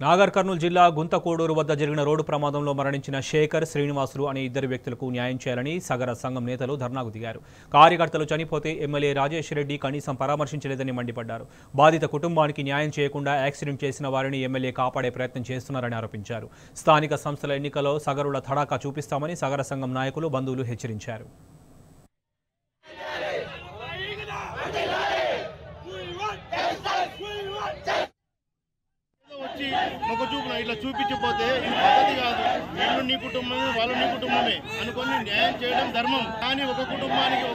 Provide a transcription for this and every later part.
నాగర్ కర్నూలు జిల్లా గుంతకోడూరు వద్ద జరిగిన రోడ్డు ప్రమాదంలో మరణించిన శేఖర్ శ్రీనివాసులు అనే ఇద్దరు వ్యక్తులకు న్యాయం చేయాలని సగర సంఘం నేతలు ధర్నాకు దిగారు. కార్యకర్తలు చనిపోతే ఎమ్మెల్యే రాజేష్ రెడ్డి కనీసం పరామర్శించలేదని మండిపడ్డారు. బాధిత కుటుంబానికి న్యాయం చేయకుండా యాక్సిడెంట్ చేసిన వారిని ఎమ్మెల్యే కాపాడే ప్రయత్నం చేస్తున్నారని ఆరోపించారు. స్థానిక సంస్థల ఎన్నికల్లో సగరుల తడాకా చూపిస్తామని సగర సంఘం నాయకులు బంధువులు హెచ్చరించారు. ఒక చూపున ఇట్లా చూపించిపోతే ఇది పద్ధతి కాదు. వీళ్ళు నీ కుటుంబమే, వాళ్ళు నీ కుటుంబమే అనుకొని న్యాయం చేయడం ధర్మం. కానీ ఒక కుటుంబానికి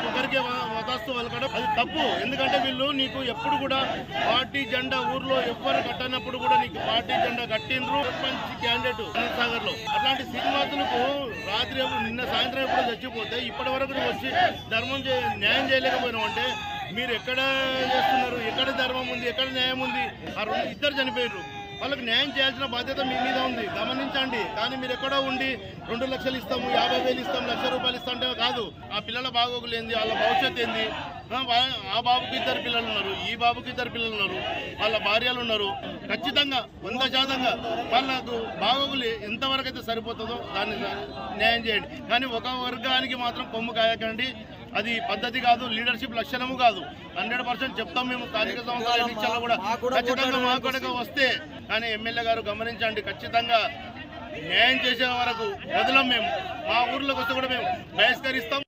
ఒకరికి వదస్తు వలకడం అది తప్పు. ఎందుకంటే వీళ్ళు నీకు ఎప్పుడు కూడా పార్టీ జెండా ఊర్లో ఎవ్వరు కట్టనప్పుడు కూడా నీకు పార్టీ జెండా కట్టిండ్రు. మంచి క్యాండిడేట్ సాగర్ లో అట్లాంటి శ్రీనివాసులకు రాత్రి నిన్న సాయంత్రం ఎప్పుడు చచ్చిపోతే ఇప్పటి వరకు వచ్చి న్యాయం చేయలేకపోయినాం అంటే మీరు ఎక్కడ చేస్తున్నారు? ఎక్కడ ధర్మం ఉంది? ఎక్కడ న్యాయం ఉంది? ఆ ఇద్దరు చనిపోయారు. వాళ్ళకి న్యాయం చేయాల్సిన బాధ్యత మీ మీద ఉంది, గమనించండి. కానీ మీరు ఎక్కడో ఉండి 2 లక్షలు ఇస్తాము, 50,000 ఇస్తాం, ₹1,00,000 ఇస్తాం అంటే కాదు. ఆ పిల్లల బాగోగులు ఏంది, వాళ్ళ భవిష్యత్తు ఏంది? ఆ బాబుకి 2 పిల్లలు ఉన్నారు, ఈ బాబుకి 2 పిల్లలు ఉన్నారు, వాళ్ళ భార్యలు ఉన్నారు. ఖచ్చితంగా 100% వాళ్ళకు బాగోగులు ఎంతవరకు అయితే సరిపోతుందో దాన్ని న్యాయం చేయండి. కానీ ఒక వర్గానికి మాత్రం కొమ్ము కాయకండి. అది పద్ధతి కాదు, లీడర్షిప్ లక్షణము కాదు. 100% చెప్తాం మేము. స్థానిక సంస్థల ఎన్నికల్లో కూడా ఖచ్చితంగా మా కొడక వస్తే కానీ ఎమ్మెల్యే గారు గమనించండి, ఖచ్చితంగా న్యాయం చేసే వరకు వదలం. మేము మా ఊర్లోకి వస్తే కూడా మేము బహిష్కరిస్తాం.